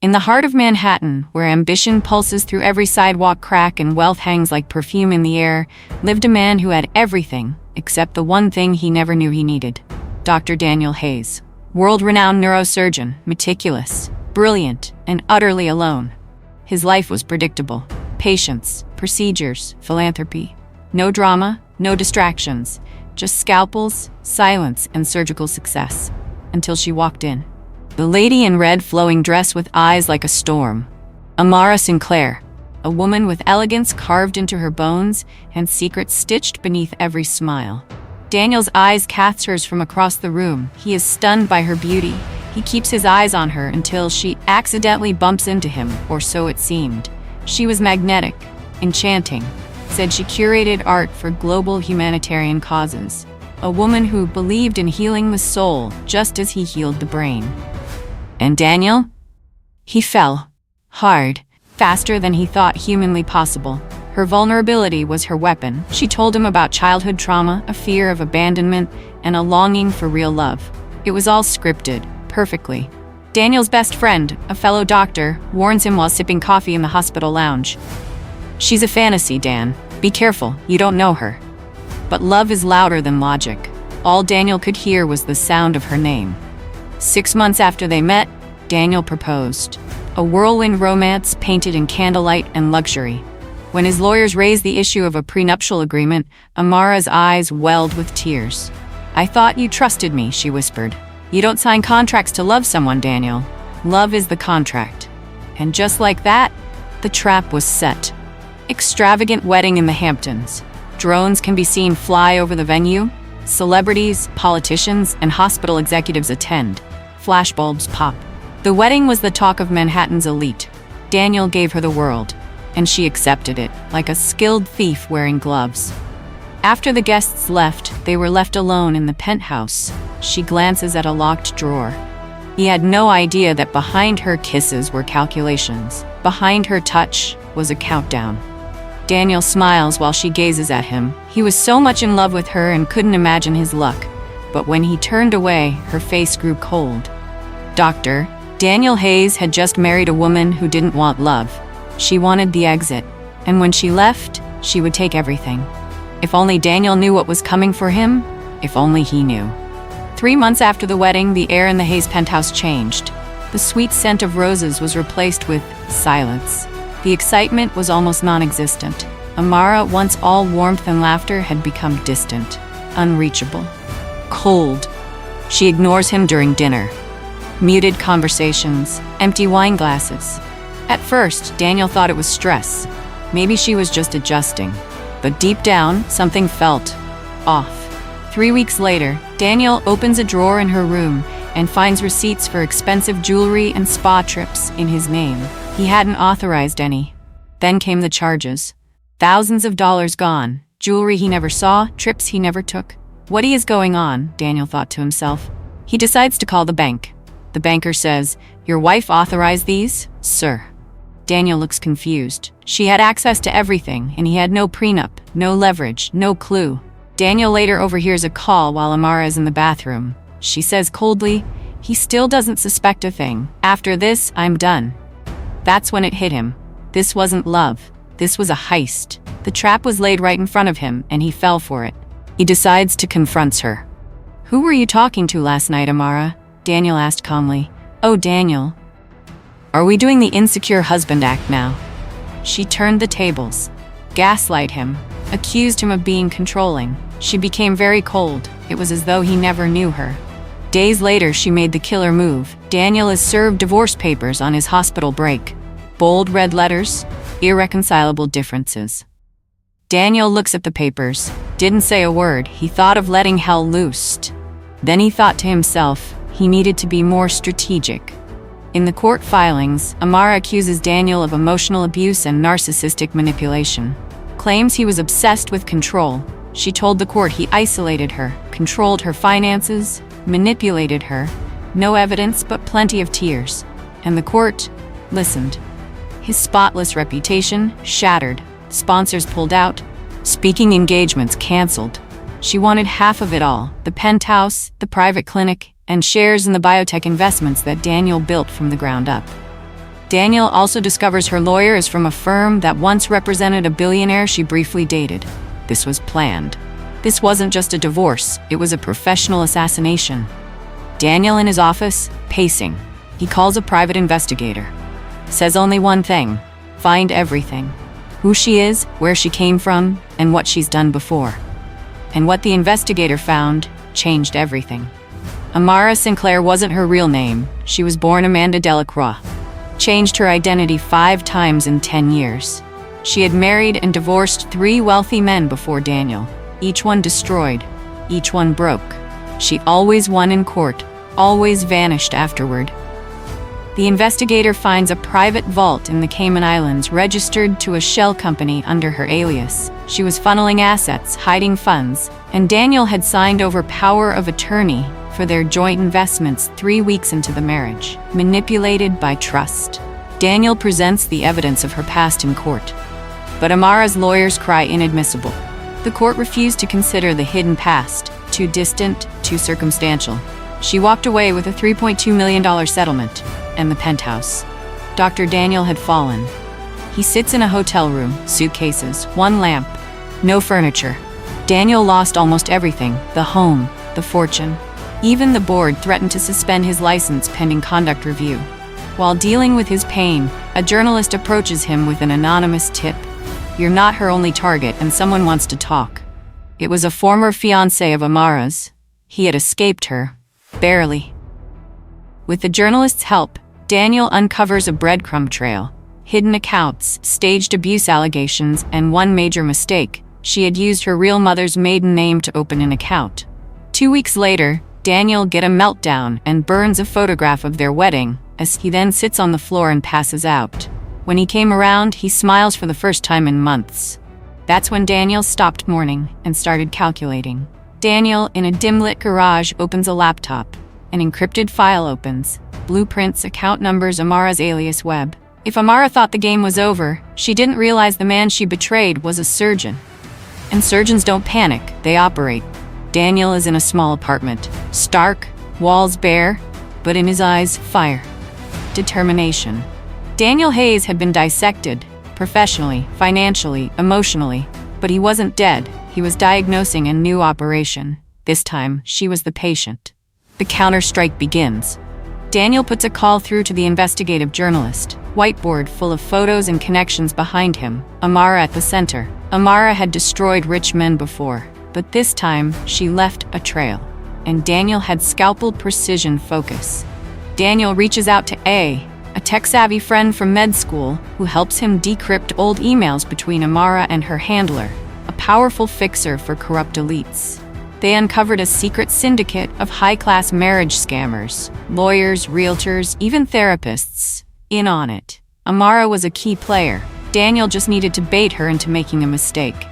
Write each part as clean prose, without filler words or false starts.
In the heart of Manhattan, where ambition pulses through every sidewalk crack and wealth hangs like perfume in the air, lived a man who had everything, except the one thing he never knew he needed. Dr. Daniel Hayes. World-renowned neurosurgeon, meticulous, brilliant, and utterly alone. His life was predictable. Patients, procedures, philanthropy. No drama, no distractions. Just scalpels, silence, and surgical success. Until she walked in. The lady in red flowing dress with eyes like a storm. Amara Sinclair, a woman with elegance carved into her bones and secrets stitched beneath every smile. Daniel's eyes catch hers from across the room. He is stunned by her beauty. He keeps his eyes on her until she accidentally bumps into him, or so it seemed. She was magnetic, enchanting, said she curated art for global humanitarian causes. A woman who believed in healing the soul just as he healed the brain. And Daniel? He fell. Hard. Faster than he thought humanly possible. Her vulnerability was her weapon. She told him about childhood trauma, a fear of abandonment, and a longing for real love. It was all scripted, perfectly. Daniel's best friend, a fellow doctor, warns him while sipping coffee in the hospital lounge. She's a fantasy, Dan. Be careful, you don't know her. But love is louder than logic. All Daniel could hear was the sound of her name. 6 months after they met, Daniel proposed. A whirlwind romance painted in candlelight and luxury. When his lawyers raised the issue of a prenuptial agreement, Amara's eyes welled with tears. "I thought you trusted me," she whispered. "You don't sign contracts to love someone, Daniel. Love is the contract." And just like that, the trap was set. Extravagant wedding in the Hamptons. Drones can be seen fly over the venue. Celebrities, politicians, and hospital executives attend. Flashbulbs pop. The wedding was the talk of Manhattan's elite. Daniel gave her the world, and she accepted it, like a skilled thief wearing gloves. After the guests left, they were left alone in the penthouse. She glances at a locked drawer. He had no idea that behind her kisses were calculations. Behind her touch was a countdown. Daniel smiles while she gazes at him. He was so much in love with her and couldn't imagine his luck. But when he turned away, her face grew cold. Dr. Daniel Hayes had just married a woman who didn't want love. She wanted the exit. And when she left, she would take everything. If only Daniel knew what was coming for him. If only he knew. 3 months after the wedding, the air in the Hayes penthouse changed. The sweet scent of roses was replaced with silence. The excitement was almost non-existent. Amara, once all warmth and laughter, had become distant, unreachable, cold. She ignores him during dinner. Muted conversations, empty wine glasses. At first, Daniel thought it was stress. Maybe she was just adjusting. But deep down, something felt off. 3 weeks later, Daniel opens a drawer in her room and finds receipts for expensive jewelry and spa trips in his name. He hadn't authorized any. Then came the charges. Thousands of dollars gone. Jewelry he never saw, trips he never took. What is going on? Daniel thought to himself. He decides to call the bank. The banker says, "Your wife authorized these, sir?" Daniel looks confused. She had access to everything, and he had no prenup, no leverage, no clue. Daniel later overhears a call while Amara is in the bathroom. She says coldly, "He still doesn't suspect a thing. After this, I'm done." That's when it hit him. This wasn't love. This was a heist. The trap was laid right in front of him, and he fell for it. He decides to confront her. "Who were you talking to last night, Amara?" Daniel asked calmly. "Oh, Daniel. Are we doing the insecure husband act now?" She turned the tables, gaslight him, accused him of being controlling. She became very cold. It was as though he never knew her. Days later, she made the killer move. Daniel is served divorce papers on his hospital break. Bold red letters, irreconcilable differences. Daniel looks at the papers, didn't say a word. He thought of letting hell loose. Then he thought to himself, he needed to be more strategic. In the court filings, Amara accuses Daniel of emotional abuse and narcissistic manipulation. Claims he was obsessed with control. She told the court he isolated her, controlled her finances, manipulated her. No evidence, but plenty of tears. And the court listened. His spotless reputation shattered. Sponsors pulled out. Speaking engagements canceled. She wanted half of it all, the penthouse, the private clinic, and shares in the biotech investments that Daniel built from the ground up. Daniel also discovers her lawyer is from a firm that once represented a billionaire she briefly dated. This was planned. This wasn't just a divorce, it was a professional assassination. Daniel in his office, pacing. He calls a private investigator. Says only one thing: find everything. Who she is, where she came from, and what she's done before. And what the investigator found changed everything. Amara Sinclair wasn't her real name. She was born Amanda Delacroix. Changed her identity 5 times in 10 years. She had married and divorced 3 wealthy men before Daniel. Each one destroyed. Each one broke. She always won in court, always vanished afterward. The investigator finds a private vault in the Cayman Islands registered to a shell company under her alias. She was funneling assets, hiding funds, and Daniel had signed over power of attorney for their joint investments 3 weeks into the marriage, manipulated by trust. Daniel presents the evidence of her past in court. But Amara's lawyers cry inadmissible. The court refused to consider the hidden past, too distant, too circumstantial. She walked away with a $3.2 million settlement and the penthouse. Dr. Daniel had fallen. He sits in a hotel room, suitcases, 1 lamp, no furniture. Daniel lost almost everything: the home, the fortune. Even the board threatened to suspend his license pending conduct review. While dealing with his pain, a journalist approaches him with an anonymous tip. You're not her only target, and someone wants to talk. It was a former fiancé of Amara's. He had escaped her. Barely. With the journalist's help, Daniel uncovers a breadcrumb trail. Hidden accounts, staged abuse allegations, and one major mistake. She had used her real mother's maiden name to open an account. 2 weeks later, Daniel gets a meltdown and burns a photograph of their wedding, as he then sits on the floor and passes out. When he came around, he smiles for the first time in months. That's when Daniel stopped mourning and started calculating. Daniel, in a dim-lit garage, opens a laptop. An encrypted file opens. Blueprints, account numbers, Amara's alias web. If Amara thought the game was over, she didn't realize the man she betrayed was a surgeon. And surgeons don't panic, they operate. Daniel is in a small apartment. Stark, walls bare, but in his eyes, fire. Determination. Daniel Hayes had been dissected, professionally, financially, emotionally, but he wasn't dead. He was diagnosing a new operation. This time, she was the patient. The counterstrike begins. Daniel puts a call through to the investigative journalist. Whiteboard full of photos and connections behind him. Amara at the center. Amara had destroyed rich men before, but this time, she left a trail. And Daniel had scalpel precision focus. Daniel reaches out to a tech-savvy friend from med school who helps him decrypt old emails between Amara and her handler, a powerful fixer for corrupt elites. They uncovered a secret syndicate of high-class marriage scammers, lawyers, realtors, even therapists, in on it. Amara was a key player. Daniel just needed to bait her into making a mistake.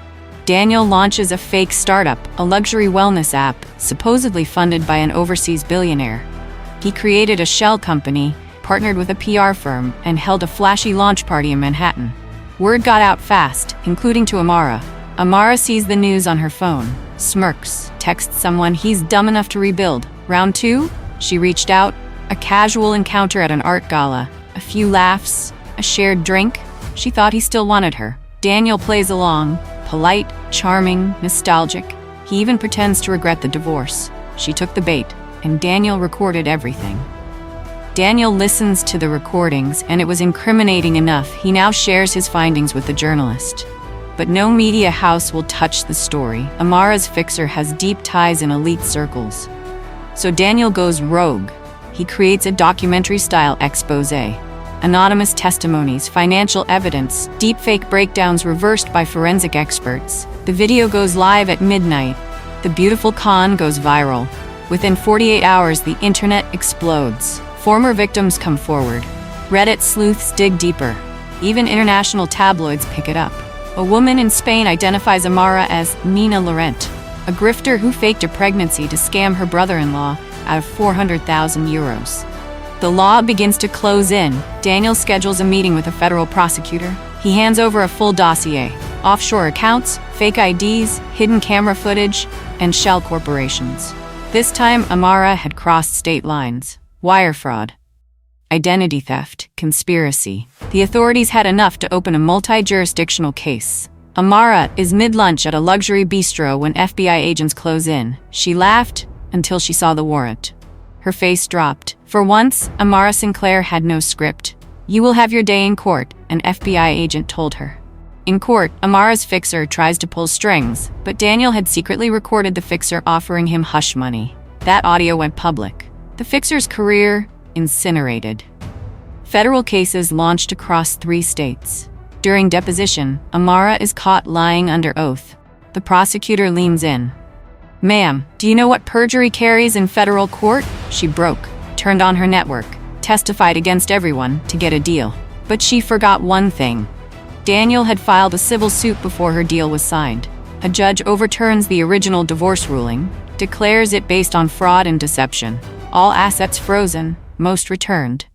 Daniel launches a fake startup, a luxury wellness app, supposedly funded by an overseas billionaire. He created a shell company, partnered with a PR firm, and held a flashy launch party in Manhattan. Word got out fast, including to Amara. Amara sees the news on her phone, smirks, texts someone he's dumb enough to rebuild. Round 2, she reached out, a casual encounter at an art gala, a few laughs, a shared drink. She thought he still wanted her. Daniel plays along, polite, charming, nostalgic. He even pretends to regret the divorce. She took the bait, and Daniel recorded everything. Daniel listens to the recordings, and it was incriminating enough. He now shares his findings with the journalist. But no media house will touch the story. Amara's fixer has deep ties in elite circles. So Daniel goes rogue. He creates a documentary-style expose. Anonymous testimonies, financial evidence, deepfake breakdowns reversed by forensic experts. The video goes live at midnight. The beautiful con goes viral. Within 48 hours, the internet explodes. Former victims come forward. Reddit sleuths dig deeper. Even international tabloids pick it up. A woman in Spain identifies Amara as Nina Laurent, a grifter who faked a pregnancy to scam her brother-in-law out of 400,000 euros. The law begins to close in. Daniel schedules a meeting with a federal prosecutor. He hands over a full dossier: offshore accounts, fake IDs, hidden camera footage, and shell corporations. This time, Amara had crossed state lines. Wire fraud. Identity theft, conspiracy. The authorities had enough to open a multi-jurisdictional case. Amara is mid-lunch at a luxury bistro when FBI agents close in. She laughed until she saw the warrant. Her face dropped. For once, Amara Sinclair had no script. "You will have your day in court," an FBI agent told her. In court, Amara's fixer tries to pull strings, but Daniel had secretly recorded the fixer offering him hush money. That audio went public. The fixer's career incinerated. Federal cases launched across 3 states. During deposition, Amara is caught lying under oath. The prosecutor leans in. "Ma'am, do you know what perjury carries in federal court?" She broke, turned on her network, testified against everyone to get a deal. But she forgot one thing. Daniel had filed a civil suit before her deal was signed. A judge overturns the original divorce ruling, declares it based on fraud and deception. All assets frozen, most returned.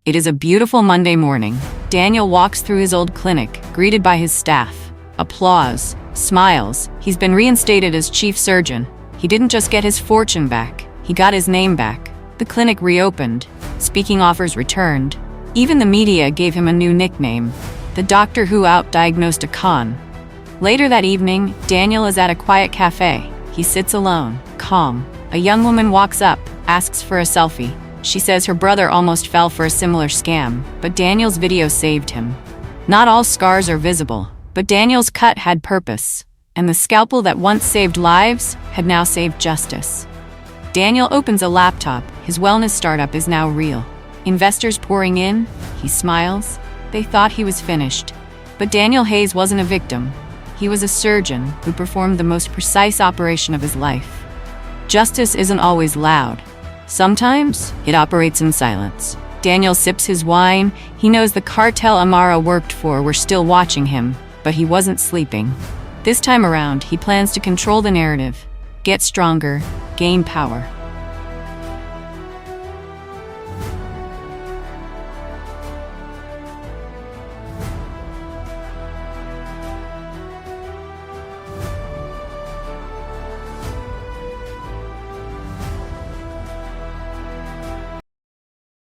It is a beautiful Monday morning. Daniel walks through his old clinic, greeted by his staff. Applause, smiles. He's been reinstated as chief surgeon. He didn't just get his fortune back, he got his name back. The clinic reopened. Speaking offers returned. Even the media gave him a new nickname, the doctor who out-diagnosed a con. Later that evening, Daniel is at a quiet cafe. He sits alone, calm. A young woman walks up, asks for a selfie. She says her brother almost fell for a similar scam, but Daniel's video saved him. Not all scars are visible, but Daniel's cut had purpose, and the scalpel that once saved lives had now saved justice. Daniel opens a laptop. His wellness startup is now real. Investors pouring in. He smiles. They thought he was finished. But Daniel Hayes wasn't a victim. He was a surgeon who performed the most precise operation of his life. Justice isn't always loud. Sometimes it operates in silence. Daniel sips his wine. He knows the cartel Amara worked for were still watching him, but he wasn't sleeping. This time around, he plans to control the narrative, get stronger, gain power.